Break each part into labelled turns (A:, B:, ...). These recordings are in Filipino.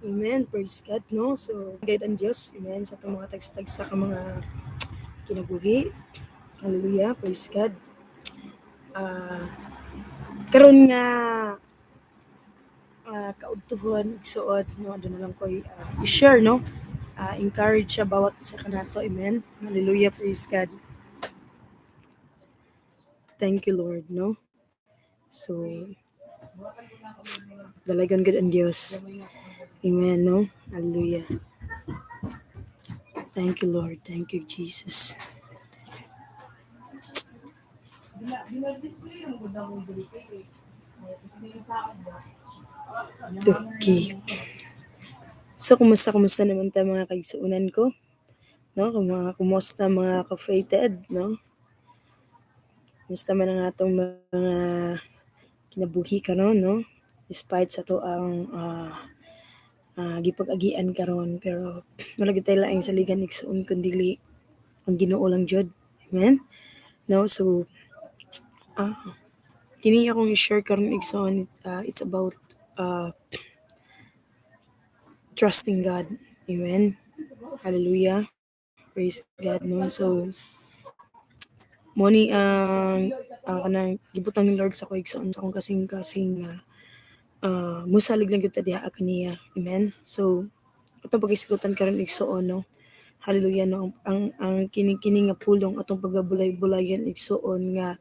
A: Amen. Praise God, no? So, guide ang Diyos. Amen. Sa itong mga tagstag sa mga kinabuhi. Hallelujah. Praise God. Karon nga kaudtuhon, igsuod, no? Doon na lang ko i-share, no? Encourage siya bawat isa kanato. Amen. Hallelujah. Praise God. Thank you, Lord, no? So, dalagan good ang Diyos. Amen, no? Hallelujah. Thank you, Lord. Thank you, Jesus. Okay. So, kumusta naman tayo mga kaigsuunan ko? No? Kumusta mga ka-fated, no? Kumusta man ang atong mga kinabuhi karon, no? Despite sa to ang gipag-agian karon, pero wala gyud tayo laing saligan igsuon kundi ang Ginoo lang jud. Amen. No, so kini akong i-share karon igsuon, it's about trusting God. Amen. Hallelujah. Praise God, no? So, mo ni ang kanang gibutan ni Lord sa ko igsoon sa akong kasing-kasing musalig lang gyud ta diha kaniya. Amen. So, atong pag-isgutan karon igsoon, no? Hallelujah, no? Ang kini nga pulong atong pagabulay-bulayan igsoon nga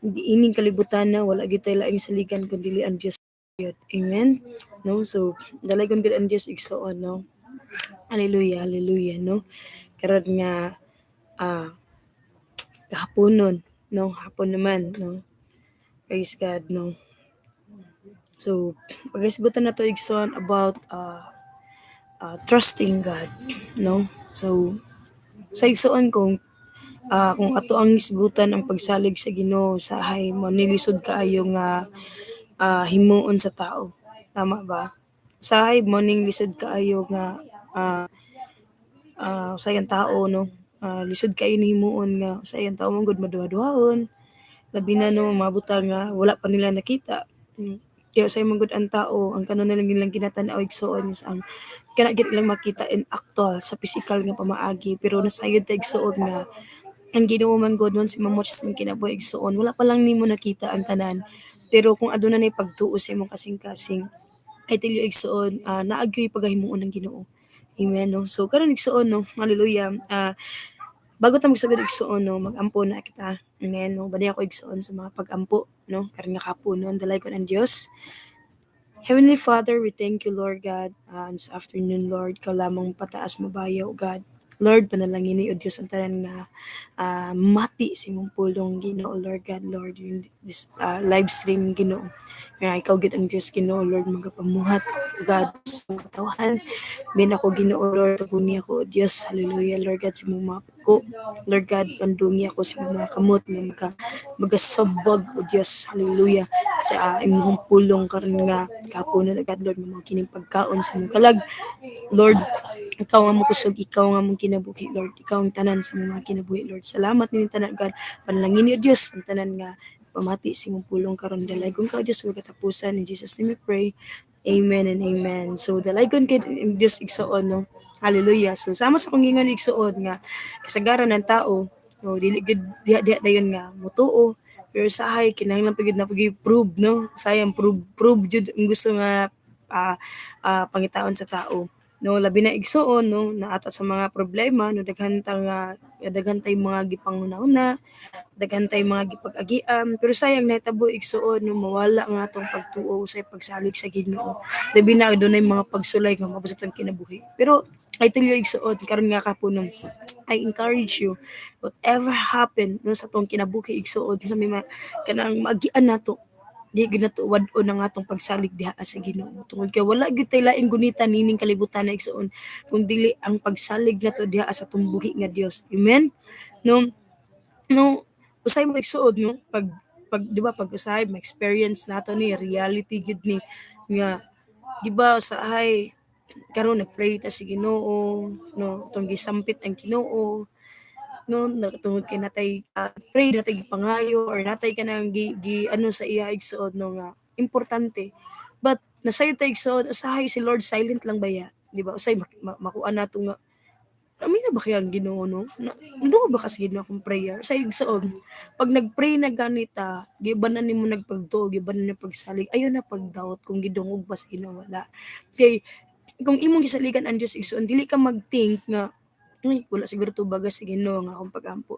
A: ining kalibutan na wala gyud tayo laing saligan kundi ang Dios gyud. Amen. No? So, dalagon gyud ang Dios igsoon, no? Hallelujah, hallelujah, no? Karon nga kahaponon, no? Hapon naman, no? Praise God, no? So, pag-isgutan na to igsoon about trusting God, no? So, sa igsoon kung ato ang isgutan ang pagsalig sa Ginoo sahay manilisod kaayo nga himuon sa tao. Tama ba? Sahay morning lisod kaayo nga sayang tao, no? Lisod kayo ni himuon nga sayang tao mong gud maduha-duhaon. Labi na no mabutang nga wala pa nila nakita. Kaya sa mga ang tao ang kanon na lang nilang ginatanaw igsuon is ang kana gid ilang makita in actual sa physical nga pamaagi pero nasayod ta igsuon nga ang Ginoo man God once imamot sa kinabuhi igsuon wala pa lang nimo nakita ang tanan pero kung aduna nay pagtuo sa imong kasing-kasing ay tilyo igsuon naagyoy pagahimuon ng Ginoo. Amen, no? So karon igsuon, no? Hallelujah. Bago ta magsugod igsuon, no, magampo na kita. Amen, no? Bani ako igsuon sa mga pagampo, no? Karon nga kapon, no? Dalay ko ng Dios. Heavenly Father, we thank you, Lord God, this afternoon, Lord, ka lamang pataas mabayaw, God. Lord, panalangin ni o Diyos ang tanan nga mati si mong pulong Ginoo, Lord God, Lord, yung this live stream Ginoo. Nga ikaw gid ang Diyos Ginoo, Lord, magapamuhat, God, sa mga tawhan. Bin ako Ginoo, Lord, taguni ako, O Diyos, hallelujah, Lord God, sa mong mga ko. Lord God, pandungi ako sa mga kamot na magasabag, O Diyos, hallelujah, sa imong pulong karon nga kapuno na God, Lord, mga kining pagkaon sa mong kalag. Lord, ikaw nga mo kusog, ikaw nga mong kinabuhi, Lord. Ikaw ang tanan sa mga kinabuhi, Lord. Salamat ni tanan, God. Panalangin ni Diyos, ang tanan nga pamati si mong pulong karon dalay. Kung ka, Diyos, magkatapusan. In Jesus' name we pray. Amen and amen. So, dalagon kay Diyos igsoon, no? Hallelujah. So, sama sa kong gingon igsoon nga, kasagaran ng tao, no, dili gud diha dayon nga mutuo. Pero sahay kinahanglan pagid na prove, no? Sayang prove jud ang gusto nga pangitaon sa tao, no, labi na igsuon, no, naata sa mga problema, no, daghan tay mga gipanghuna-huna, daghan tay mga gipag-agian, pero sayang nahitabo igsuon, no, mawala nga atong pagtuo sa pagsalig sa Ginoo. Labi na dunay mga pagsulay nga mabusat ang kinabuhi. Pero I tell you igsuon karon nga kapunon, I encourage you, whatever happen no, sa tong kinabuhi igsuon sa may kanang maagian nato, di ginatuwad o ng atong pagsalig diha sa Ginoo. Tungod kay wala gyud tay laing gunita nining kalibutan na igsuon kung dili ang pagsalig nato diha sa tumbuhi nga Dios. Amen. No, no, usay mo igsuod, no, pag di ba pag usay ma experience nato ni reality gyud ni nga di ba usahay karon nagpray ta si Ginoo, no, tong gisampit ang Ginoo, no, tungod kay natay pray natay gipangayo or natay kanang gi ano sa iya igsuod, no, nga importante. But nasayod ta igsoon, usahay si Lord silent lang baya, di ba? Usay makuha nato nga amin na ba kaya ang Ginoo no? Ano ba kasi Ginoo akong prayer? Sa igsoon, pag nagpray na ganita, giban na nimo nagpagtuo, giban na pagsalig, ayo na pagdaot kung gidungog ba sa Ginoo wala. Kay kung imong gisaligan ang Dios igsoon, dili ka mag-think nga ay wala siguro tubaga sa Ginoo nga akong pagampo.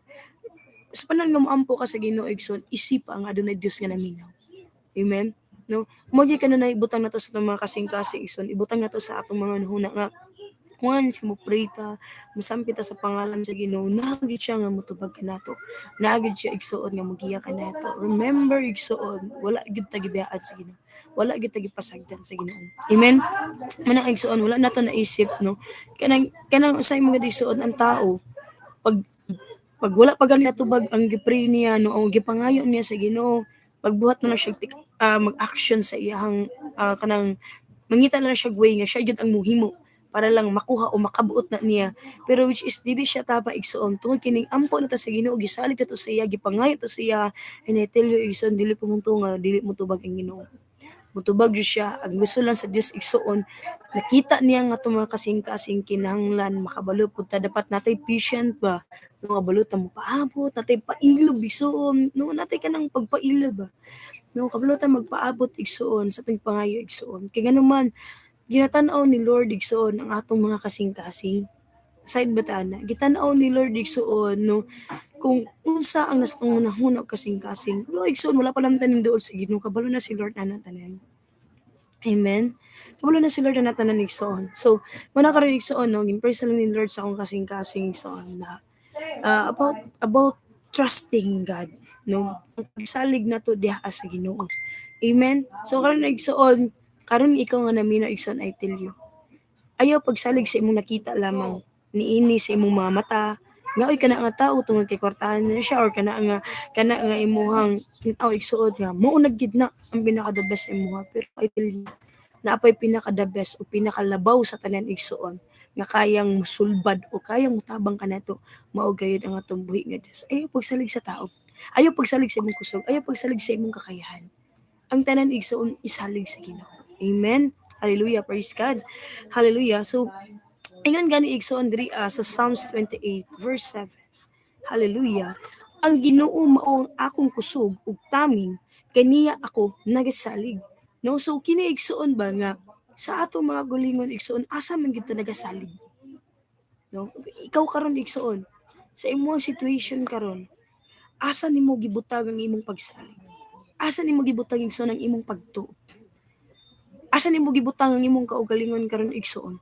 A: Sa panan nga moampo ka sa Ginoo igsoon, isip ang adunay Dios nga naminaw. Amen? No? Mo gyud kanunay ibutang nato sa mga kasing-kasing igsoon, ibutang nato sa atong mga nahuna nga once mo pray ta, mosampi ta sa pangalan sa Ginoo, naagid siya nga motubag kanato. Naagid siya igsuon nga mogiya kanato. Remember igsuon, wala gyud ta gibiyaan sa Ginoo. Wala gyud ta gipasagdan sa Ginoo. Amen. Manang igsuon wala nato naisip no. Kanang usay mga igsuon ang tao pag wala pa gani natubag ang gipray niya no o gipangayo niya sa Ginoo, pagbuhat na lang siya mag-action sa iyang kanang mangita na lang siya way nga siya gyud ang muhimo para lang makuha o makabuot na niya. Pero which is dili siya tama igsoon tungod kining ampo na ta sa Ginoo, gisalig na to sa iya, gipangayo to sa iya, and I tell you igsoon dili ko munto nga dili mo tubag ang Ginoo. Mutubag gyud siya, ang gusto lang sa Dios igsoon, nakita niya nga itong mga kasing-kasing kinahanglan, makabalo pud ta dapat natay patient ba, no kabalo ta mo paabot, natay pailob igsoon, no natay kanang pagpailob ba. No kabalo ta magpaabot igsoon sa ating pangayo igsoon. Kay ganuman ginatan-aw ni Lord igsoon ang atong mga kasing-kasing. Side batana, gitan-aw ni Lord igsoon no kung unsa ang nasatong hunahuna og kasing-kasing. Kuno igsoon wala pa lang tanim duol sa Ginoo, kabalo na si Lord ana tanan. Amen. Kabalo na si Lord ana tanan igsoon. So, muna karon igsoon no, gimpray sa ni Lord sa akong kasing-kasing igsoon na about trusting God no. Ang pagsalig nato diha sa Ginoo. Amen. So karon igsoon, karon ikaw nga namina igsoon I tell you. Ayaw pagsalig sa imong nakita lamang, niini sa imong mga mata, nga oy kana nga tao tungod kay kwartahan na siya or kana nga imuhang tinaw igsuon nga mao na gid na ang pinaka the best sa imuha. Pero I tell you, naapay pinaka the best o pinakalabaw sa tanan igsuon nga kayang musulbad o kayang mutabang kanato mao gayud ang atong buhi nga Dios. Ayaw pagsalig sa tao. Ayaw pagsalig sa imong kusog, ayaw pagsalig sa imong kakayahan. Ang tanan igsoon isalig sa Ginoo. Amen. Hallelujah, praise God. Hallelujah. So, ingon gani igsoon diri sa Psalms 28 verse 7. Hallelujah. Ang Ginoo mao ang akong kusog ug taming, kaniya ako nagasalig. No, so kini igsoon ba nga sa atong mga gulingon igsoon asa man gyud ta nagasalig. No, ikaw karon igsoon sa imong situation karon, asa nimo gibutang ang imong pagsalig? Asa nimo gibutang igsoon ang imong pagtuo? Asa nimo gibutang ang imong kaugalingon karon igsoon?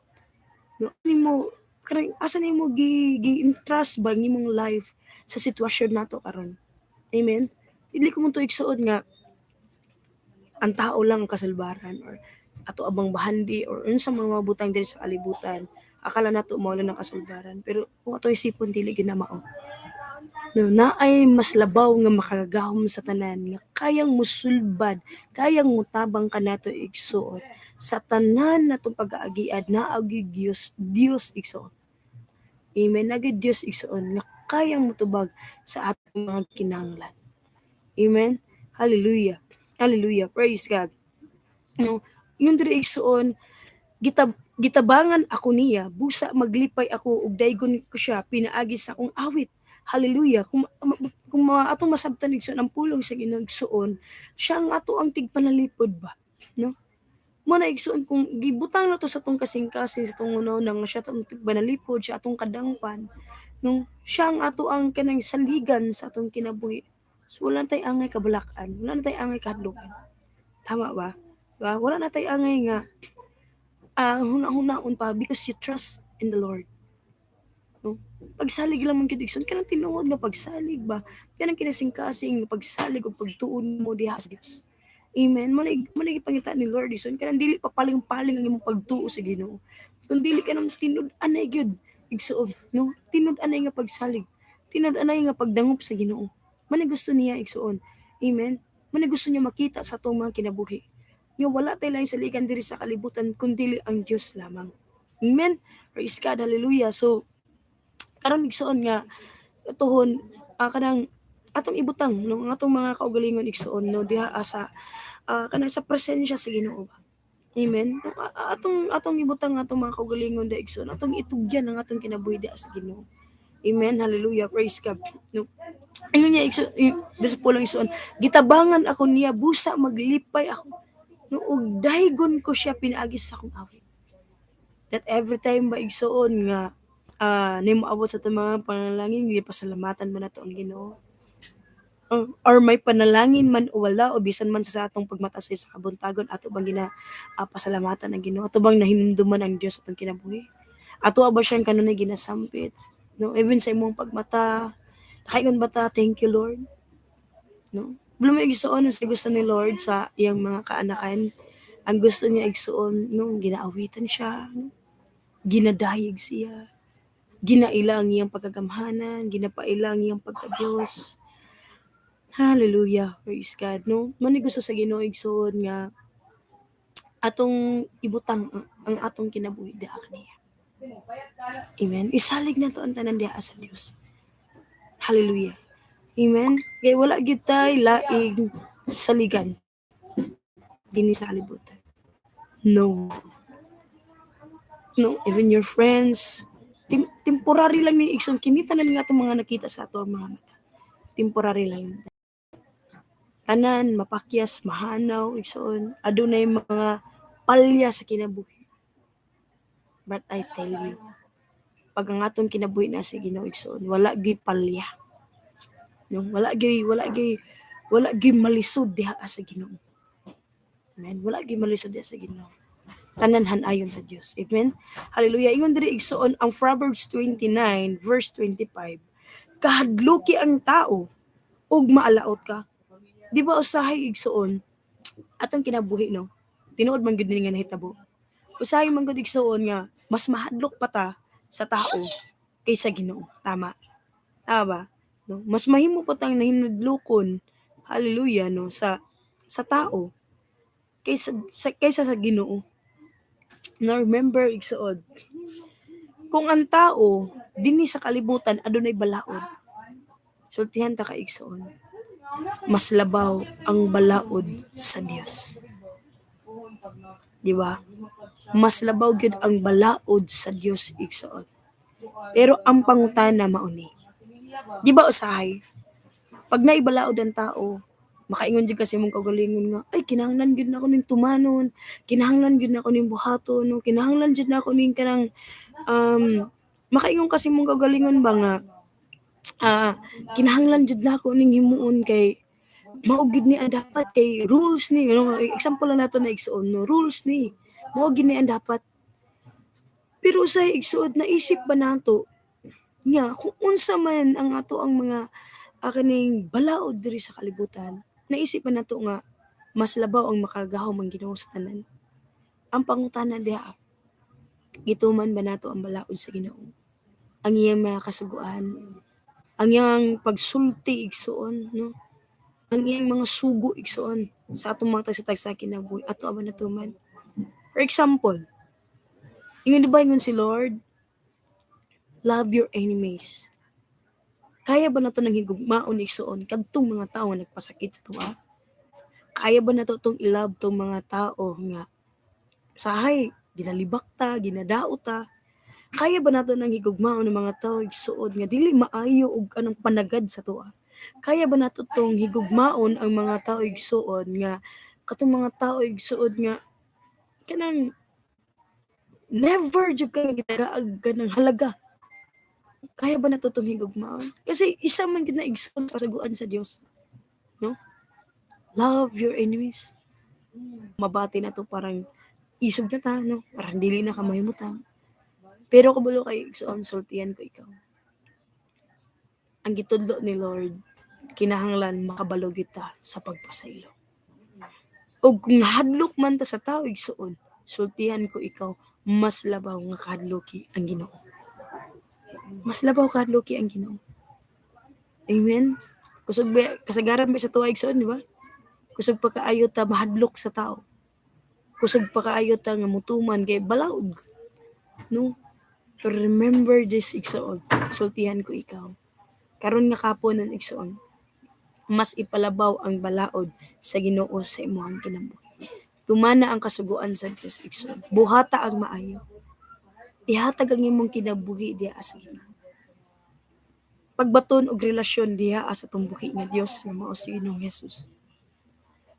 A: No, nimo karang asa nimo gi-entrust ba ang imong life sa sitwasyon nato karon? Amen. Dili ko mo to igsuon nga ang tao lang ang kasalbaran or ato abang bahandi or unsa mga mabutang diri sa kalibutan. Akala nato mao lang ang kasalbaran pero kung ato isipon dili gyud na mao. No, naay mas labaw nga makagahom sa tanan nga kayang musulbad, kayang mutabang kanato igsuon sa tanan natong pag-aagiad naa gyud Dios igsuon. Amen. Nagid Dios igsuon nga kayang mutubag sa atong mga kinahanglan. Amen. Hallelujah. Hallelujah. Praise God. No, yung diri igsuon gitabangan ako niya, busa maglipay ako ug daygon ko siya pinaagi sa akong awit. Hallelujah. Kung atong masabtan igsoon ang pulong sa Ginoo igsuon, siya ang ato ang tigpanalipod ba, no? Mo na igsuon kung gibutang na to sa tong kasing-kasing sa tong una-una nga siya atong tigpanalipod, siya atong kadangpan, no? Siya ang ato ang kanang saligan sa atong kinabuhi. So wala na tay angay kabalakan, wala na tay angay kahadlukan. Tama ba? Diba? Wala na tay angay nga huna-hunaon pa because you trust in the Lord. No? Pagsalig lang man kidigson kanang tinuod nga pagsalig ba? Kanang kinasing-kasing pagsalig o pagtuon mo diha sa Dios. Amen. Manay pangita ni Lord ison kanang dili pa paling-paling ang imong pagtuo sa Ginoo. Kung dili ka nang tinud anay gyud igsuon, no? Tinud anay nga pagsalig. Tinud anay nga pagdangop sa Ginoo. Manay gusto niya igsuon. Amen. Manay gusto niya makita sa atong mga kinabuhi. Nga wala tay lain saligan diri sa kalibutan kundi ang Dios lamang. Amen. Praise God. Hallelujah. So karon igsuon nga tuhon kanang atong ibutang no ang atong mga kaugalingon igsuon no diha sa kanang sa presensya sa Ginoo ba. Amen. Atong ibutang atong mga kaugalingon da igsoon, atong itugyan ang atong kinabuhi da sa Ginoo. Amen. Hallelujah. Praise God. No. Ano niya disipulong igsoon, gitabangan ako niya busa maglipay ako. No, ug daygon ko siya pinaagi sa akong awit. That every time ba igsoon nga nimoabot sa itong mga panalangin, pasalamatan mo na to ang Ginoo. Or may panalangin man o wala o bisan man sa atong pagmatasay sa kabuntagon ato bang pasalamatan ang Ginoo, ato bang nahinumduman ang Dios atong kinabuhi, ato ba siyang kanunay ginasampit, no, even sa imong pagmata nakaingon ba ta thank you Lord, no, wala may igsuon sa gusto ni Lord sa iyang mga kaanakan, ang gusto niya igsuon no, ginaawitan siya, no, ginadayeg siya, ginailang iyang pagkagamhanan, ginapailang iyang pagka-Dios. Hallelujah, praise God, no? Mani gusto sa Ginoo igsoon nga atong ibutang ang atong kinabuhi diha kaniya. Amen. Isalig na to ang tanan diha sa Dios. Hallelujah. Amen. Kay wala gyud tay laing saligan dinhi sa kalibutan. No. No, even your friends, temporary lang ni igsoon kinita na nga itong mga nakita sa ato ang mga mata. Temporary lang. Tanan mapakyas, mahanaw igsoon, adunay mga palya sa kinabuhi. But I tell you, pag ang atong kinabuhi na sa Ginoo igsoon, wala gyud palya. No, wala gyud malisod diha sa Ginoo. Amen. Wala gyud malisod diha sa Ginoo. Tanan han-ayon sa Dios. Amen. Hallelujah. Ingon diri igsoon ang Proverbs 29 verse 25. Kahadluki ang tao ug maalaot ka. Di ba usahay igsoon atong kinabuhi no? Tinuod man gyud nga nahitabo. Usahay man gyud igsoon nga mas mahadlok pa ta sa tao kaysa Ginoo. Tama. Tama ba? No? Mas mahimo pa tang nahinudlokon. Hallelujah no sa tao kaysa sa Ginoo. Now remember igsoon. Kung ang tao dinhi sa kalibutan adunay balaod. Sultihan ta ka igsoon. Mas labaw ang balaod sa Dios. Di ba? Mas labaw gyud ang balaod sa Dios igsoon. Pero ang pangutana mao ni. Di ba usahay? Pag naibalaod ang tao, makaingon jud kasi mong kaugalingon nga, ay kinahanglan gyud nako ning tumanon, kinahanglan gyud nako ning buhaton, no, kinahanglan jud nako ning kanang makaingon kasi mong kaugalingon ba nga kinahanglan jud nako ning himuon kay mao gid ni ang dapat kay rules ni ano, example lang nato na igsuon no, rules ni mao gid ni ang dapat. Pero sa igsuod naisip ba nato nga kung unsa man ang ato ang mga kaning balaod diri sa kalibutan, naisip ba nato nga mas labaw ang makagahom ang Ginoo sa tanan? Ang pangutana diha, gituman ba nato ang balaod sa Ginoo? Ang iyang mga kasuguan, ang iyang pagsulti igsuon, no? Ang iyang mga sugo igsuon sa atong mga tagsa kinabuhi, ato ba natuman? For example, ingon di ba ingon si Lord, love your enemies. Kaya ba nato nang higugmaon igsuon kadtong mga tawo nga nagpasakit sa tuwa? Kaya ba nato tong i-love tong mga tao nga sahay ginalibak ta, ginadaot ta? Kaya ba nato nang higugmaon ng mga tao igsuon nga dili maayo og anong panagad sa tuwa? Kaya ba nato tong higugmaon ang mga tao igsuon nga katong mga tao igsuon nga kanang never jud ka gitagaag kanang halaga? Kaya ba nato tong higugmaon? Kasi isa man gid na igsoon sa kasaguan sa Dios, no? Love your enemies. Mabati na to parang isog na ta, no? Parang dili na ka mahimutang. Pero kabulo kay igsoon sultihan ko ikaw. Ang gitudlo ni Lord, kinahanglan makabalo kita sa pagpasaylo. O kung nahadlok man ta sa tao igsuon, sultihan ko ikaw, mas labaw nga kahadloki ang Ginoo. Mas labaw kahadloki ang Ginoo. Amen. Kusog ba kasagaran ba sa tuwa igsuon, di ba? Kusog pa kaayo ta mahadlok sa tao. Kusog pa kaayo ta nga mutuman kay balaod. No? Pero remember this igsuon, sultihan ko ikaw. Karon nga kapon ang igsuon. mas ipalabaw ang balaod sa Ginoo sa imong kinabuhi. Tumana ang kasuguan sa Dios igsoon. Buhata ang maayo. Ihatag ang imong kinabuhi diha sa Ginoo. Pagbaton og relasyon diha sa atong buhi nga Dios nga mao si Ginoong Hesus.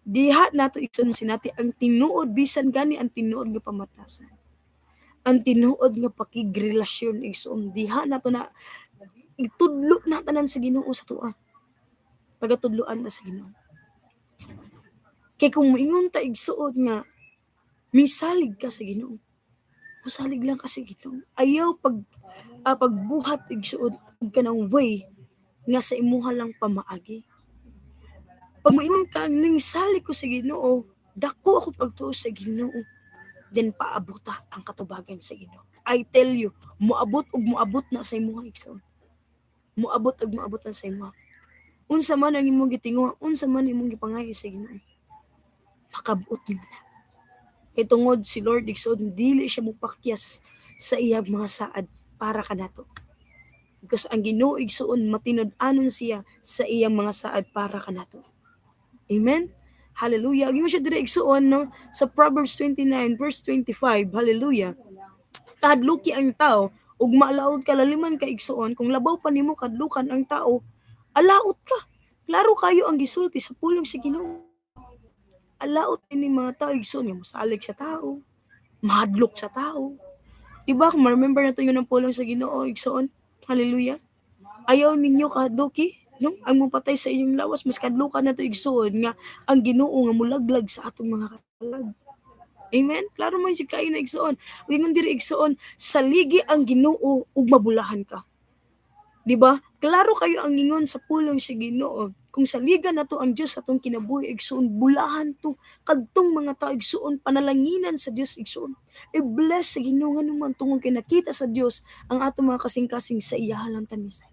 A: Diha nato igsoon sinati ang tinuod bisan gani ang tinuod nga pamatasan. Ang tinuod nga pakigrelasyon igsoon diha nato na itudlo na tanan sa Ginoo sa tuwa. Pagatudloan ta sa Ginoo. Kay kung moingon ta igsuon nga misalig ka sa Ginoo. Musalig lang ka sa Ginoo. Ayaw pagbuhat igsuon kanang way nga sa imuha lang pamaagi. Pag moingon ka ning salig ko sa Ginoo, dako ako pagtuo sa Ginoo. Then paabuta ang katubagan sa Ginoo. I tell you, moabot na sa imuha igsoon. Moabot na sa imuha. Unsa man ang imong gitinguha, unsa man imong gipangayo sa Ginoo. Makabuot nimo na. Kay tungod si Lord igsoon dili siya mopakyas sa iyang mga saad para kanato. Because ang Ginoo igsoon matinud-anon siya sa iyang mga saad para kanato. Amen. Hallelujah. Agi mo siya dire igsoon no sa Proverbs 29 verse 25. Hallelujah. Kahadluki ang tao ug malaod kalaliman ka igsoon kung labaw pa nimo kadlukan ang tao, alaot ka. Klaro kayo ang gisulti sa pulong sa Ginoo. Alaot ini mga tao igsoon nga mosalig sa tao, mahadlok sa tao. Diba kung ma-remember nato yun ang pulong sa Ginoo igsoon? Hallelujah. Ayaw ninyo kahadluki, no? Ang mupatay sa inyong lawas mas kadlukan nato igsoon nga ang Ginoo nga mulaglag sa atong mga kalag. Amen. Klaro man siya kayo na igsoon. Wingon diri igsoon, saligi ang Ginoo ug mabulahan ka. Diba? Klaro kayo ang ingon sa pulong sa Ginoo. Kung saligan nato ang Dios atong kinabuhi igsoon, bulahan to kadtong mga tao igsoon panalanginan sa Dios igsoon. I-bless sa Ginoo nga naman tungod kay nakita sa Dios ang atong mga kasing-kasing sa iyahalang tanisan.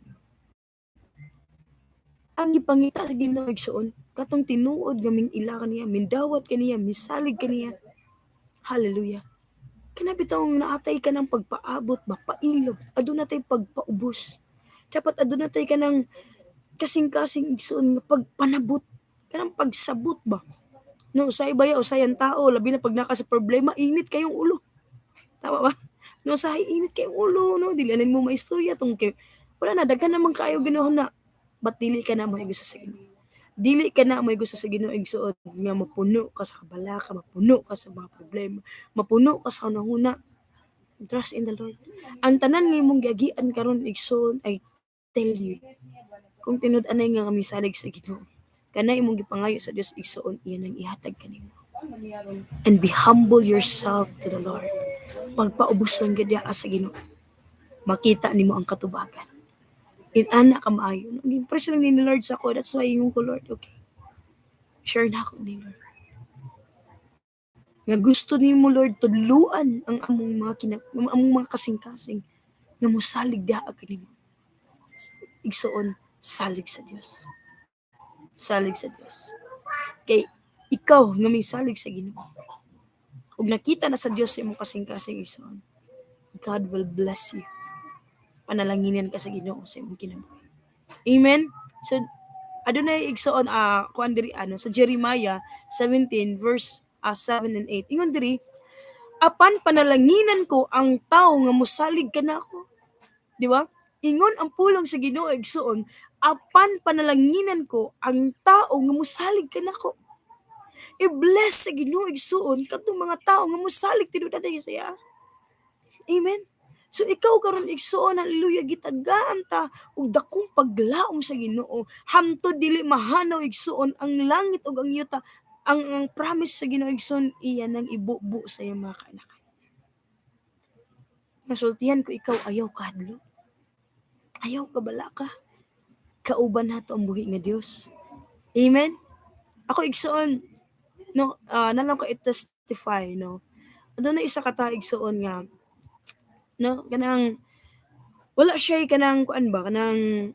A: Ang ipangita sa Ginoo igsoon, katong tinuod nga ila kaniya, mindawat kaniya, misalig kaniya. Hallelujah. Kinabitawong naatay ka ng pagpaabot ba, pailog, aduna tay pagpaubos. Dapat aduna tay ka ng kasing-kasing igsoon nga pagpanabot, kanang pagsabot ba. No, usay baya, usayan tao, labi na pag naka sa problema, init kayong ulo. Tama ba? No, usahay init kayong ulo, no, dilanin mo maistorya tong kay wala na daghan naman kayo Ginoo na. Ba't dili ka na may gusto sa Ginoo? Dili ka na may gusto sa Ginoo igsoon nga mapuno ka sa kabalaka, mapuno ka sa mga problema, mapuno ka sa hunahuna. Trust in the Lord. Ang tanan nga imong giagian karon igsoon ay tell you. Kung tinud-anay nga misalig sa Ginoo, kanay imong gipangayo sa Dios igsoon, iyan ang ihatag kanimo. And be humble yourself to the Lord. Pagpaubos lang gid sa Ginoo, makita nimo ang katubagan. Inana ka maayo. Impress lang ni Lord sa ako. That's why yung ko, Lord, okay. Share na ako ni Lord. Nga gusto ni mo, Lord, tudluan ang among mga kasing-kasing na musalig daa ka nimo. Igsoon, salig sa Dios. Salig sa Dios. Kay ikaw nga may salig sa Ginoo. Ug nakita na sa Dios sa imong kasing-kasing igsoon, God will bless you. Panalanginin ka sa Ginoo sa imong kinabuhi. Amen. So adunay igsoon kuan diri sa Jeremiah 17 verse 7 and 8. Ingon diri, apan panalanginan ko ang tao nga mosalig kanako. Di ba? Ingon ang pulong sa Ginoo igsoon, apan panalanginan ko ang tao nga mosalig kanako. I-bless sa Ginoo igsoon kadtong mga tao nga mosalig tinuod saya. Amen. So ikaw karon igsoon, hallelujah, gitagaan ta og dakong paglaom sa Ginoo. Hamtod dili mahanaw igsoon ang langit ug ang yuta, ang promise sa Ginoo igsoon iya nang ibubu sa iyang mga kaanak. Nasultihan ko ikaw ayaw kadlo. Ayaw ka bala ka. Kauban nato ang buhi nga Dios. Amen. Ako igsoon no nalang ko i-testify no. Aduna isa ka ta igsoon nga no kanang wala siya kanang kuan ba kanang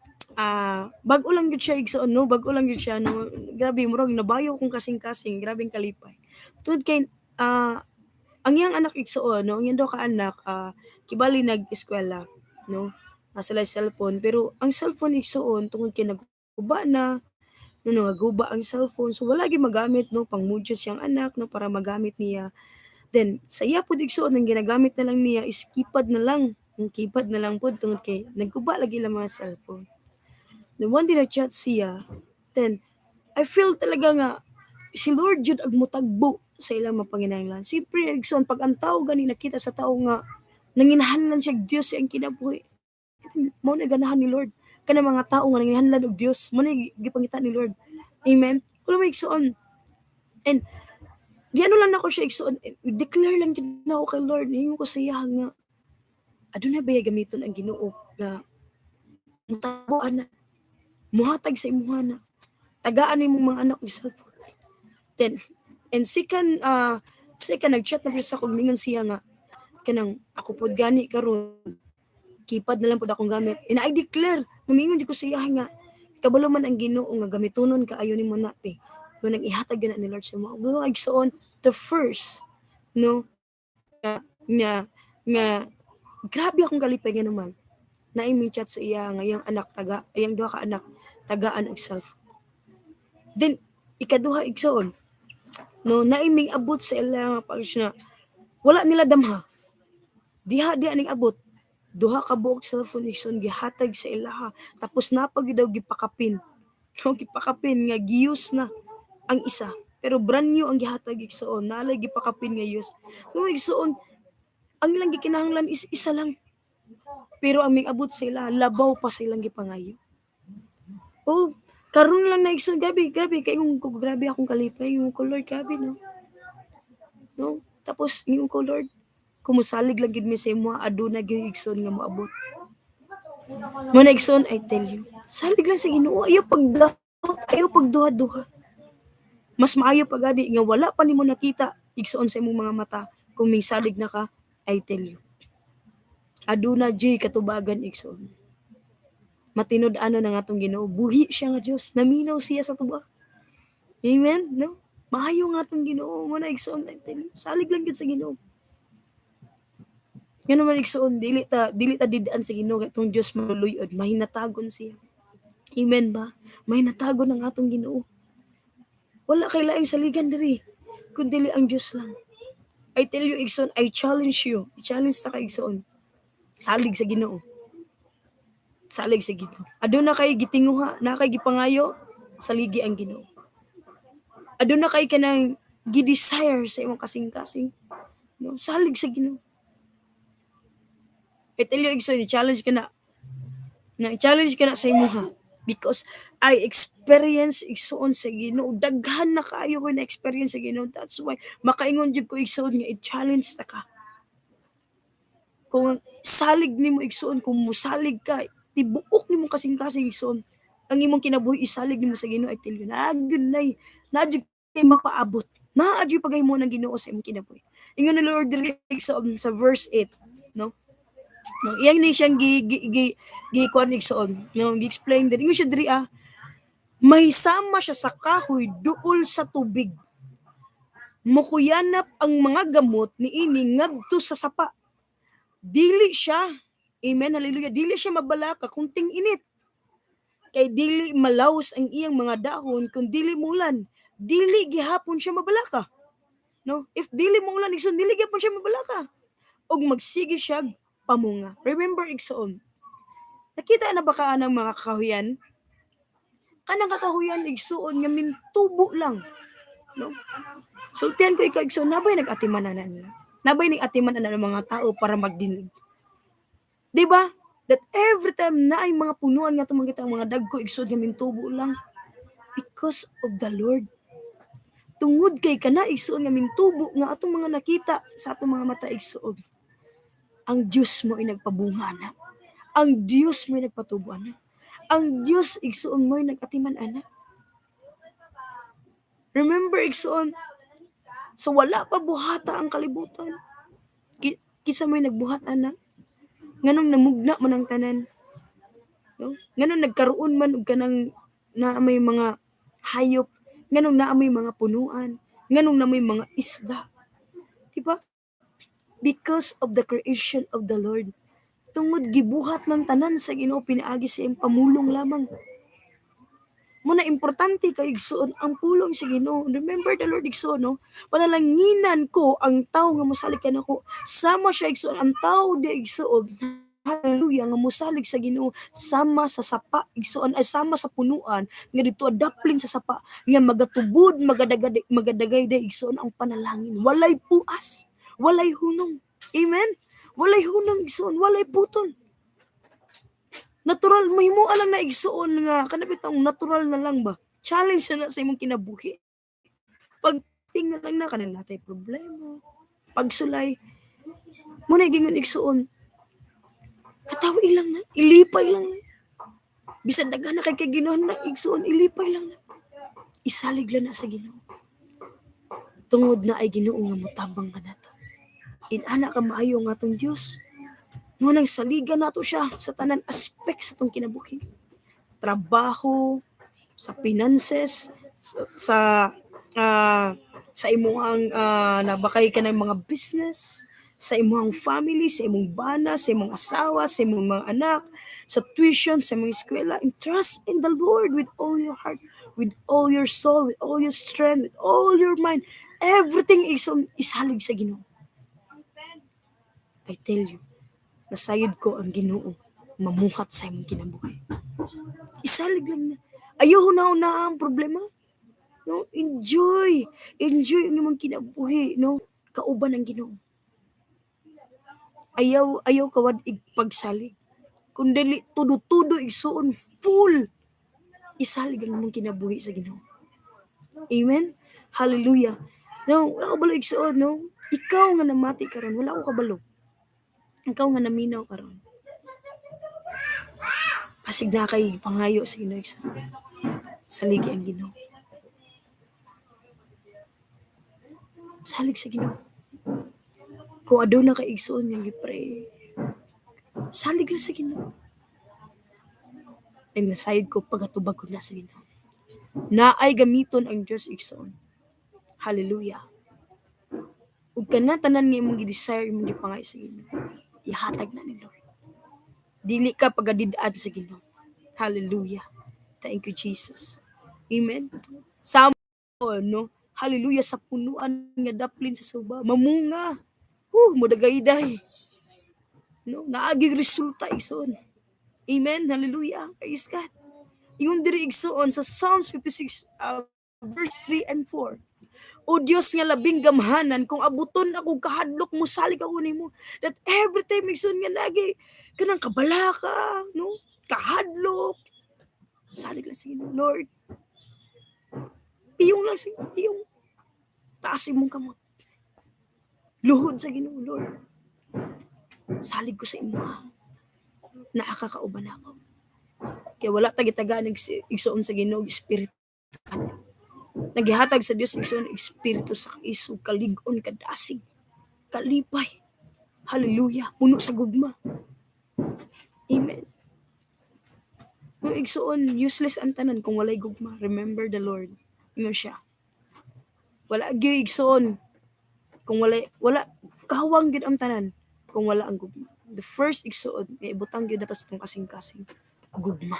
A: bag-o lang gyud siya igsoon no, bag-o lang gyud siya no. Grabe murag nabayo kong kasing-kasing, grabeng kalipay. Tud kay ang iyang anak igsoon no, ang iyang daw ka anak kibali nag-eskwela no. Sila cellphone pero ang cellphone igsoon tungod kay naguba na no nangaguba ang cellphone so wala gyud magamit no pangmudyos siyang anak no para magamit niya. Then sa iya pud igsuon ang ginagamit na lang niya is keypad na lang, yung keypad na lang pud tungod kay nagguba lagi lang mga cellphone. Then one day nag-chat siya, then I feel talaga nga si Lord jud ang motagbo sa ilang mga panginahanglan. Siyempre igsoon pag ang tao gani nakita sa tao nga nanginahanglan siya Dios sa iyang kinabuhi, mao na ganahan ni Lord. Kanang mga tao nga nanginahanglan og Dios, mao na gipangita ni Lord. Amen. Wala may igsoon. And di ano lang ako siya igsoon, declare lang gid na ako kay Lord, hingo ko sa iya nga aduna ba gamiton ang Ginoo nga motagbo ana, muhatag sa imuha na, tagaan nimong mga anak og cellphone. Then and second nag-chat na sa kog mingon siya nga kanang ako pod gani karon keypad na lang pod akong gamit. And I declare, mingon di ko sa iya nga kabalo man ang Ginoo nga gamitonon kaayo nimo na te. Mo nang ihatag na ni Lord sa mo. Bulo igsoon the first no nga nga grabe akong galipay nga naman. Naiming chat sa iya nga iyang anak iyang duha ka anak tagaan og cellphone. Then ikaduha igsoon no naiming abot sa ila nga pag na wala nila damha. Diha ning abot. Duha ka buok cellphone igsoon gihatag sa ilaha tapos napag daw gipakapin. No gipakapin nga gius na ang isa. Pero brand new ang gihatag igsoon, nalay gipakapin nga use. Kung igsoon ang ilang gikinahanglan is isa lang. Pero ang ming-abot sila, labaw pa silang gipangayo. Oh, karon lang na igsoon, grabe, kay yung grabe akong kalipay, yung ko Lord, grabe, no? No? Tapos, yung ko Lord, kumusalig lang gid mi sa imo, aduna gyud igsoon nga moabot. Mo na igsoon, I tell you, salig lang sa Ginoo, ayaw pagduha-duha. Mas maayo pa gani nga wala pa nimo nakita igsoon sa imong mga mata kung may salig na ka, I tell you. Aduna joy katubagan igsoon. Matinud-ano na nga atong Ginoo, buhi siya nga Dios, naminaw siya sa tuba. Amen, no? Maayo nga atong Ginoo, mo na igsoon, I tell you. Salig lang gid sa Ginoo. Ngano man igsoon, dili ta didaan sa Ginoo kay atong Dios maluluyod, mahinatagon siya. Amen ba? Mahinatagon ang atong Ginoo. Wala kay laing saligan diri, kundi ang Dios lang. I tell you igsoon, I challenge you. I-challenge ta ka igsoon. Salig sa Ginoo. Salig sa Ginoo. Aduna kay gitinguha, na kay gipangayo, saligi ang Ginoo. Aduna kay kanang gi-desire sa imong kasing-kasing. No, salig sa Ginoo. I tell you igsoon, i-challenge ka na. I-challenge ka na sa imuha. Because I experience igsoon sa Ginoo. Daghan na kaayo ko na experience sa Ginoo. That's why makaingon jud ko igsoon nga i-challenge ta ka. Kung salig nimo igsoon, kung musalig ka, tibuok nimo kasing-kasing igsoon. Ang imong kinabuhi isalig nimo sa Ginoo, I tell you. Naagud kay mapaabot. Naadyo pagahimo ng Ginoo sa imong kinabuhi. Ingon ni Lord diri sa verse 8, no? No, iyang ni siyang gi kuan igsoon. No, gi-explain diri. Ingon siya diri may sama siya sa kahoy duol sa tubig. Mukuyanap ang mga gamot niini ngadto sa sapa. Dili siya, amen, hallelujah, dili siya mabalaka kung ting-init. Kay dili malaws ang iyang mga dahon kung dili mulan. Dili gihapon siya mabalaka. No? If dili mulan igsoon, dili gihapon siya mabalaka. Og magsige siya pamunga. Remember igsoon. Nakita na ba ka ng mga kakahuyan? Kanang kakahuyan igsoon nga mintubo lang. No? Sultihan ko ikaw igsoon, nabay nag-atiman na nila. Nabay nag-atiman na ng mga tao para magdinig. Diba? That every time na ay mga punuan nga tumangkita ang mga dagko igsoon nga mintubo lang. Because of the Lord. Tungod kay kana igsoon nga mintubo nga atong mga nakita sa atong mga mata igsoon. Ang Diyos mo ay nagpabunga na. Ang Diyos mo ay nagpatubo na. Ang Diyos igsoon mo ay nag-atiman ana. Remember igsoon, so wala pa buhata ang kalibutan. Kisa may nagbuhat ana. Nganong namugna man ang tanan. No? Nganong nagkaroon man og kanang na may mga hayop, nganong na may mga punuan, nganong na may mga isda. Diba? Because of the creation of the Lord. Tungod gibuhat ng tanan sa Ginoo pinaagi sa iyang pamulong lamang. Muna importante kay igsoon ang pulong sa Ginoo. Remember the Lord igsoon, no? Panalanginan ko ang tao nga mosalig kanako. Sama siya igsoon ang tao di igsoon. Hallelujah nga mosalig sa Ginoo sama sa sapa igsoon ay sama sa punuan nga dito adapling sa sapa nga magatubod magadagay da igsoon ang panalangin. Walay puas, walay hunong. Amen. Walay hunong igsoon, walay putol. Natural mahimo lang na igsuon nga kanabitang natural na lang ba. Challenge na sa imong kinabuhi. Pag tingnan lang na kanan natay problema. Pagsulay mo na gingon igsuon. Kataw ilang na, ilipay lang na. Bisan daghan na kay Ginoo na igsuon ilipay lang na. Isalig lang na sa Ginoo. Tungod na ay Ginoo nga motabang kanato. Inana ka maayo nga atong Dios. Ngunang saligan nato siya sa tanan aspek sa tong kinabuhi. Trabaho, sa finances, sa imong nabakay ka ng mga business, sa imong family, sa imong bana, sa imong asawa, sa imong mga anak, sa tuition, sa imong eskwela. And trust in the Lord with all your heart, with all your soul, with all your strength, with all your mind. Everything is isalig sa Ginoo. I tell you, nasayod ko ang Ginoo mamuhat sa imong kinabuhi. Isalig lang na. Ayaw na ang problema. No, enjoy ang imong kinabuhi, no? Kauban ang Ginoo. Ayaw kawad igpagsalig. Kun dili tudo igsuon full. Isalig ang imong kinabuhi sa Ginoo. Amen. Hallelujah. No, wala ko balo igsuon, no? Ikaw nga namati karon, wala ko kabalo. Ikaw nga naminaw karon. Pasig na kay pangayo sa Ginoo igsuon. Saligi ang Ginoo. Salig sa Ginoo. Kung aduna ka igsuon nga gipray. Salig lang sa Ginoo. Ay nasayod ko pagatubag ko na sa Ginoo. Naay gamiton ang Dios igsuon. Hallelujah. Ug kana tanan nga imong gi-desire imong gipangay sa Ginoo. Ihatag na ni Lord. Dili ka pagadidaan sa Ginoo. Hallelujah. Thank you Jesus. Amen. Samo no. Hallelujah sa punuan nga daplin sa suba. Mamunga. Mudagayday. No, naagig resulta igsoon. Amen. Hallelujah. Praise God. Yung diri igsoon sa Psalms 56 verse 3 and 4. O Dios nga labing gamhanan kung abuton ako kahadlok mo salig ako nimo. That every time igsoon nga nagi kanang kabalaka, no? Kahadlok. Salig lang sa Ginoo, Lord. Iyong lang sa iyong taas imong kamot. Luhod sa Ginoo, Lord. Salig ko sa imo. Nakakauban ako. Kaya wala tagitagaan igsoon sa Ginoo espiritu. Nagihatag sa Dios igsoon espiritu sa isu kalig-on kadasig. Kalipay. Hallelujah. Puno sa gugma. Amen. Yung igsoon useless ang tanan kung walay gugma. Remember the Lord. Ingon siya. Wala gyud igsoon kung wala kahawang gyud ang tanan kung wala ang gugma. The first igsoon nga ibutang gyud nato sa tong kasing-kasing gugma.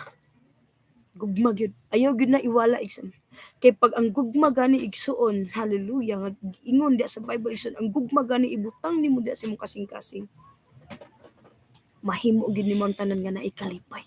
A: Gugma gyud. Ayaw gyud na iwala igsoon. Kay pag ang gugma gani igsoon, hallelujah, nga ingon diya sa Bible igsoon, ang gugma gani ibutang nimo diya sa imong kasing-kasing. Mahimo gyud nimo ang tanan nga naikalipay.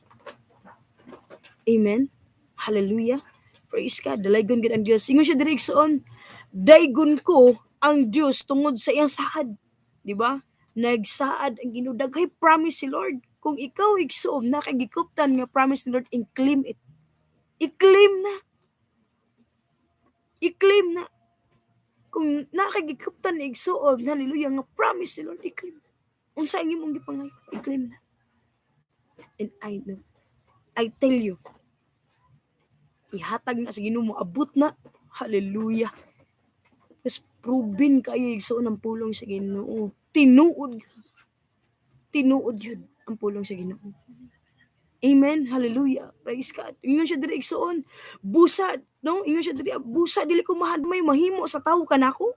A: Amen. Hallelujah. Praise God. Dalaygon gyud ang Dios. Ingon siya diri igsoon, daygon ko ang Dios tungod sa iyang saad. Di ba? Nagsaad ang Ginoo. Daghay promise si Lord. Kung ikaw igsoon nakagikuptan nga promise ni Lord, i-claim it. I-claim na. I-claim na. Kung nakagikuptan na igsoon, hallelujah, nga promise ni Lord, i-claim na. Unsa ang imong gipangay, i-claim na. And I know, I tell you, ihatag na sa Ginoo mo, abot na. Hallelujah. Mas proven kayo igsoon ang pulong sa Ginoo. Tinuod yun ang pulong sa Ginoo. Amen. Hallelujah. Praise God. Ingon siya diri igsoon, busa, no? Ingon siya diri, busa dili ko mahadmay mahimo sa tawo kanako.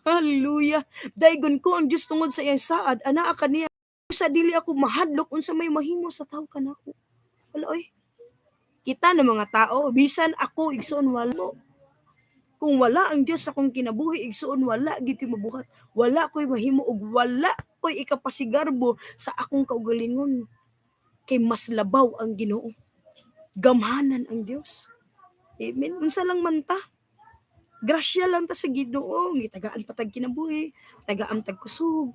A: Hallelujah. Daygon ko ang Dios tungod sa iyang saad, anaa kaniya. Busa dili ako mahadlok unsa may mahimo sa tawo kanako. Wala oy. Kita na mga tao, bisan ako igsoon wala mo. Kung wala ang Dios sa akong kinabuhi, igsoon wala gyud koy mabuhat. Wala koy mahimo og wala koy ikapasigarbo sa akong kaugalingon. Kay mas labaw ang Ginoo. Gamhanan ang Dios. Amen. Unsa lang man ta? Grasya lang ta sa Ginoo. Gitagaan patag kinabuhi, tagaan tag kusog.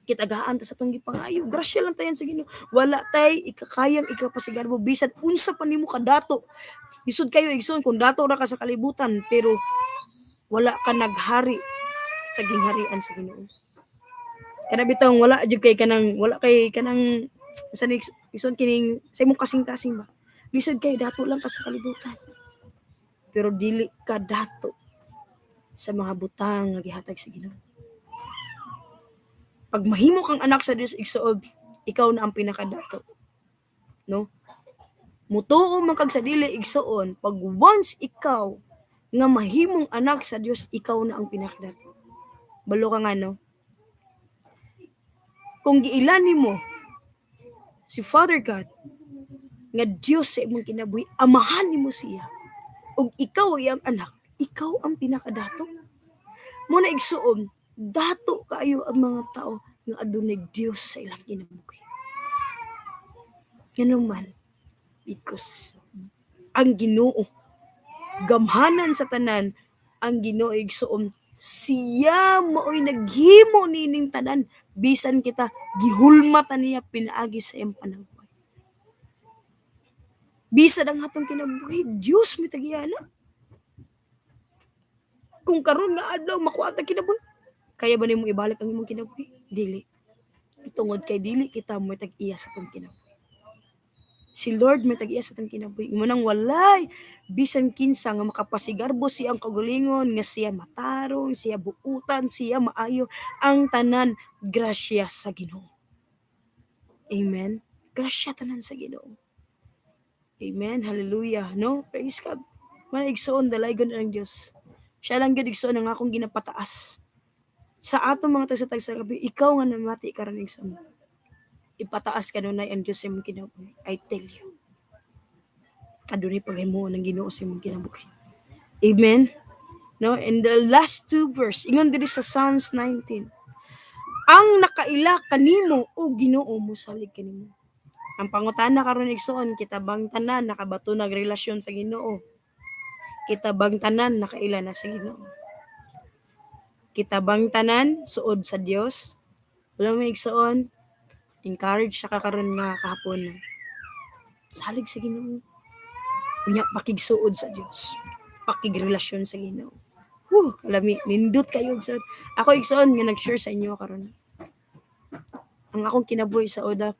A: Kitagaan ta sa tong gipangayo. Grasya lang tayan sa Ginoo. Wala tay ikakayang ikapasigarbo bisan unsa pa nimo kadato. Isud kayo igsoon kung dato ra ka sa kalibutan pero wala ka naghari sa gingharian sa Ginoo. Kana bitong wala jud kay kanang wala kay kanang sa igsoon kining sa imong kasing-kasing ba. Lisod kay dato lang ka sa kalibutan. Pero dili ka dato sa mga butang nga gihatag sa Ginoo. Pag mahimo kang anak sa Dios igsoon, ikaw na ang pinakadato. No? Mutuo man kag sa dili igsoon, pag once ikaw nga mahimong anak sa Dios, ikaw na ang pinakadato. Balo ka nga no. Kung giilan nimo si Father God nga Dios sa imong kinabuhi, amahan nimo siya. Ug ikaw iyang anak, ikaw ang pinakadato. Mo na igsuon, dato kaayo ang mga tao nga adunay Dios sa ilang kinabuhi. Ngano man, because ang Ginoo gamhanan sa tanan, ang Ginoo igsuon siya maoy naghimo nining tanan bisan kita gihulmatan niya pinaagi sa iyang panagbuhay. Bisan ang atong kinabuhi, Dios mi tagiyana. Kung karon nga adlaw makuha kinabuhi, kaya ba nimo ibalik ang imong kinabuhi? Dili. Tungod kay dili kita mo tag-iya sa atong kinabuhi. Si Lord may tag-iya sa atong kinabuhi. Mo nang walay bisan kinsa nga makapasigarbo siya ang kagalingon nga siya matarong, siya buutan, siya maayo, ang tanan grasya sa Ginoo. Amen. Grasya tanan sa Ginoo. Amen. Hallelujah. No? Praise God. Manigsoon dalaygon ang Dios. Siya lang gid igsoon ang akong ginapataas. Sa atong mga tagsatag sa gabi, ikaw nga namati karon igsoon. Ipataas kanunay ang Dios sa imong kinabuhi. I tell you. Adunay paghimuon ng Ginoo sa imong kinabuhi. Amen. No, in the last two verse, ingon diri sa Psalms 19. Ang nakaila kanimo o Ginoo mo salig kanimo. Ang pangutana karon igsoon, kita bang tanan nakabato nag relasyon sa Ginoo? Kita bang tanan nakaila na sa Ginoo? Kita bang tanan suod sa Dios? Wala may igsoon, encourage sa kakaron nga kahapon. Salig sa Ginoo. Unya pakigsuod sa Dios. Pakigrelasyon sa Ginoo. Kalami nindot kayo igsoon. Ako igsoon nga nag-share sa inyo karon. Ang akong kinabuhi sa una,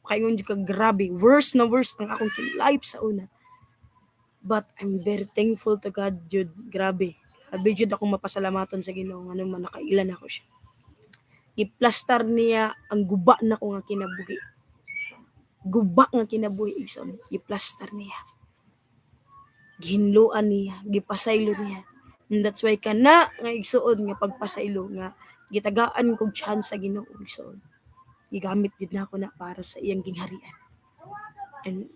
A: kaingon jud ka grabe, worse na worse ang akong life sa una. But I'm very thankful to God jud, grabe. Grabe jud akong mapasalamaton sa Ginoo ngano man nakailan ako siya. Giplastar niya ang guba na ko nga kinabuhi. Guba nga kinabuhi igsoon, giplastar niya. Gihinluan niya, gipasaylo niya. And that's why kana nga igsuon nga pagpasaylo nga gitagaan kog chance sa Ginoo igsuon. Gigamit gid nako na para sa iyang gingharian. And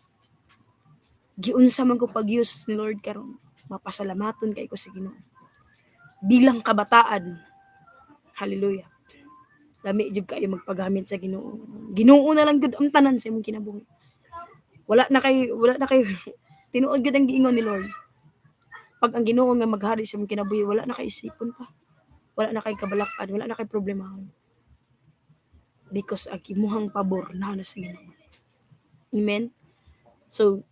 A: giunsa man ko pag-use ni Lord karon, mapasalamaton kay ko sa Ginoo. Bilang kabataan, hallelujah. Lami jud kayo magpagamit sa Ginoo. Ginoo na lang gud ang tanan sa imong kinabuhi. Wala na kay tinuod gud ang giingon ni Lord. Pag ang Ginoo nga maghari sa imong kinabuhi, wala na kay isipon pa. Wala na kay kabalakan, wala na kay problemahan. Because ang imuhang pabor na sa Ginoo. Amen. So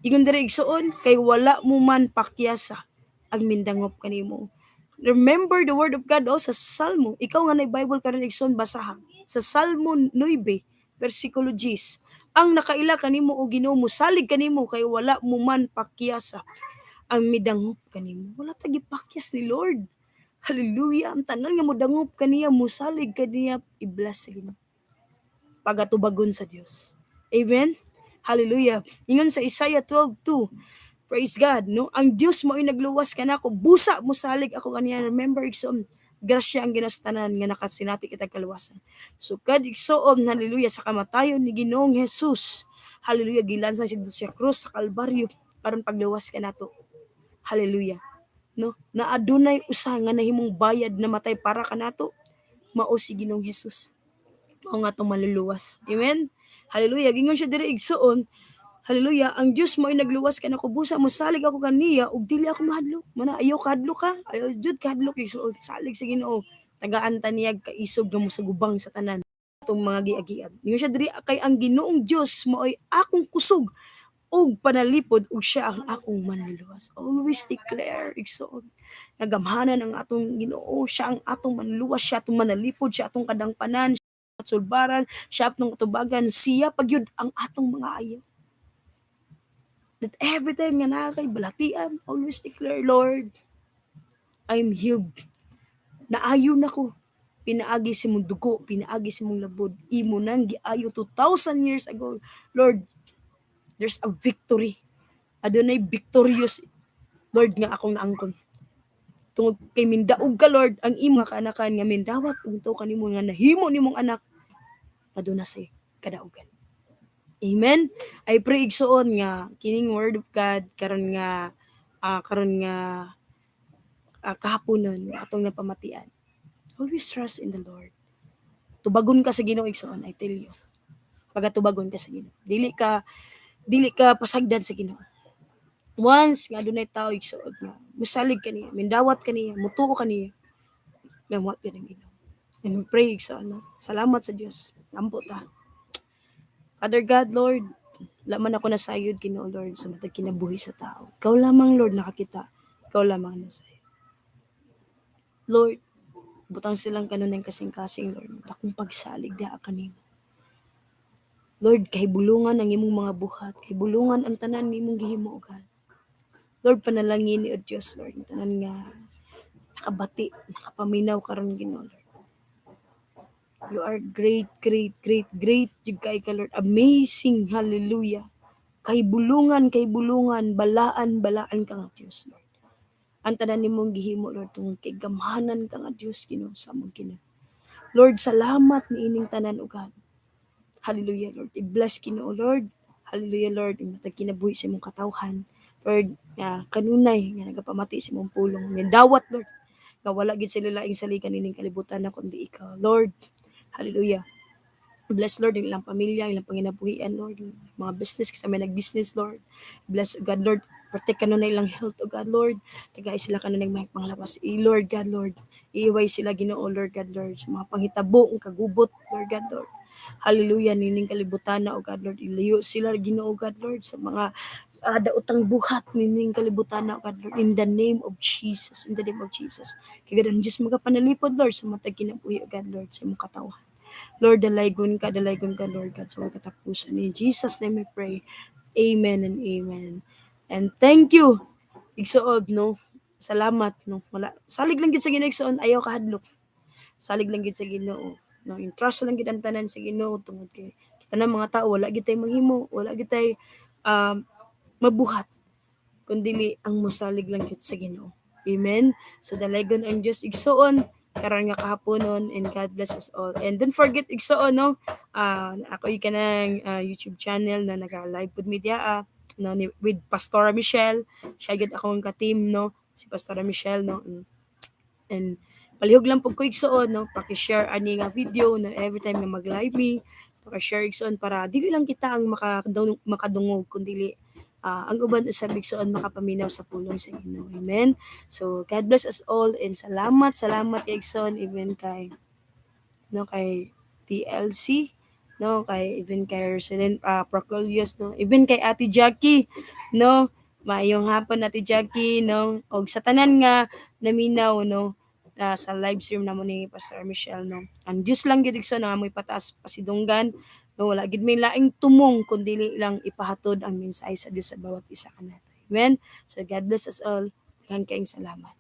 A: ingon diri igsoon kay wala mo man pakyasa ang mindangop kanimo. Remember the word of God sa Salmo. Ikaw nga Bible karon igsoon basaha. Sa Salmo 9 versikulo 10. Ang nakaila kanimo o Ginoo mo salig kanimo kay wala mo man pakyasa ang midangop kanimo. Wala ta gipakyas ni Lord. Hallelujah. Ang tanan nga modangop kaniya, musalig kaniya, i-bless sa Ginoo. Pagatubagon sa Dios. Amen. Hallelujah. Ingon sa Isaiah 12:2. Praise God, no? Ang Dios mo ay nagluwas kanako, busa mo salig ako kaniya. Remember igsoon, grasya ang Ginoo sa tanan nga nakasinati kita kaluwasan. So kad igsuon hallelujah sa kamatayon ni Ginoong Hesus. Hallelujah gilansang sa krus sa Kalbaryo aron pagluwas kanato. Hallelujah. No, na adunay usa nga nahimong bayad na matay para kanato mao si Ginoong Hesus. Mao nga tong maluluwas. Amen. Hallelujah. Gingon siya diri igsuon. Hallelujah. Ang Dios mo ay nagluwas ka na kubusa mo salig ako kaniya ug dili ako mahadlok. Mana ayaw kahadlok ka. Ayaw jud kahadlok igsuon. Salig sa Ginoo. Tagaan ta niya kaisog nga mo sa gubang sa tanan atong mga giagian. Gingon siya diri kay ang Ginoong Dios mo ay akong kusog ug panalipod ug siya ang akong manluluwas. Always declare igsuon. Nagamhanan ang atong Ginoo, siya ang atong manluluwas, siya atong manalipod, siya atong kadangpanan, at sulbaran, siya atong tubagan, siya pagyud ang atong mga ayaw. That every time nga nakakay balatian, always declare, Lord, I'm healed. Naayo na ko. Pinaagi si mong dugo, pinaagi si mong labod. Imo nang giayo 2,000 years ago. Lord, there's a victory. Adunay victorious, Lord, nga akong naangkon. Tungod kay mindaog ka, Lord, ang imo nga kaanakan nga mindawat unto kanimo nga nahimo nimong anak aduna say kadaugan. Amen. I pray igsuon nga kining word of God karon nga kahaponon nga atong napamatian. Always trust in the Lord. Tubagon ka sa Ginoo igsuon, I tell you. Pagatubagon ka sa Ginoo. Dili ka pasagdan sa Ginoo. Once nga adunay tao igsuon nga musalig kaniya, mindawat kaniya, mutuo kaniya, namot ka ng Ginoo. And we pray igsuon. Salamat sa Dios. Ampo ta. Father God, Lord, laman ako nasayod Ginoo Lord sa matag kinabuhi sa tao. Ikaw lamang Lord nakakita. Ikaw lamang nasayod. Lord, butang silang kanunay kasing-kasing Lord. Akong pagsalig da kanimo. Lord, kay bulungan ang imong mga buhat, kay bulungan ang tanan nimong gihimo God. Lord, panalangin ni O Diyos, Lord, ang tanan nga nakabati, nakapaminaw karon Ginoo Lord. You are great, great, great, great. Jud kay ka Lord. Amazing. Hallelujah. Kay bulungan, balaan ka nga Dios, Lord. Ang tanan nimong gihimo, Lord, tungod kay gamhanan ka nga Dios, Ginoo, sa among kina. Lord, salamat ni ining tanan, O God. Hallelujah, Lord. I-bless Ginoo, Lord. Hallelujah, Lord. Matag kinabuhi sa imong katawhan. Lord, kanunay, nga nagapamati sa imong pulong. Dawat, Lord. Nga wala gid sila laing saligan ining kalibutan na kundi ikaw, Lord. Hallelujah. Bless Lord ang ilang pamilya, ilang panginabuhian, Lord. Mga business, kasi may nag-business, Lord. Bless God, Lord. Protect ka na ilang health, O God, Lord. Tagay sila ka na may panglabas. Lord God, Lord. Iiway sila Ginoo, Lord God, Lord. Sa mga panghitabo, ang kagubot, Lord God, Lord. Hallelujah. Nining kalibutan na, O God, Lord. Ilayo sila Ginoo, God, Lord. Sa mga daotang buhat nining kalibutan na, O God, Lord. In the name of Jesus. In the name of Jesus. Kaya ganun, Diyos magapanalipod, Lord. Sa matag kinabuhi, O God, Lord. Sa imong katawhan. Lord, dalaygon ka, Lord God, sa mga katapusan. In Jesus' name we pray. Amen and amen. And thank you, igsuod, no? Salamat, no? Wala. Salig lang gid sa Ginoo igsuon, ayaw kahadlok. Salig lang gid sa Ginoo. No, yung trust lang gid ang tanan sa Ginoo tungod kay kita na mga tao wala gid tay manghimo, wala gid tay mabuhat kundili ang mosalig lang gid sa Ginoo. Amen. So dalaygon ang Dios igsuon karon nga kahaponon, and God bless us all. And don't forget igsuon, no, ako ka ng YouTube channel na naga-live pod media no, with Pastora Michelle. Siya gid akong ka-team, no, si Pastora Michelle, no. And palihog lang pug ko igsuon, no, paki-share ani nga video na every time nga mag-live me, paki-share igsuon para dili lang kita ang makadungog kundi ang uban usab igsuon makapaminaw sa pulong sa Ginoo. Amen. So God bless us all, and salamat kay igsoon, even kay TLC, no, kay even kay Resident Procolius, no, even kay Ate Jackie, no, maayong hapon Ate Jackie, no, og sa tanan nga naminaw, no, sa live stream namo ni Pastor Michelle, no. Ang Dios lang gid igsoon nga mo'y pataas pasidunggan, no, wala gid may laing tumong kundi lang ipahatod ang mensahe sa Dios sa bawat isa kanata. Amen. So God bless us all. Daghang kaayong salamat.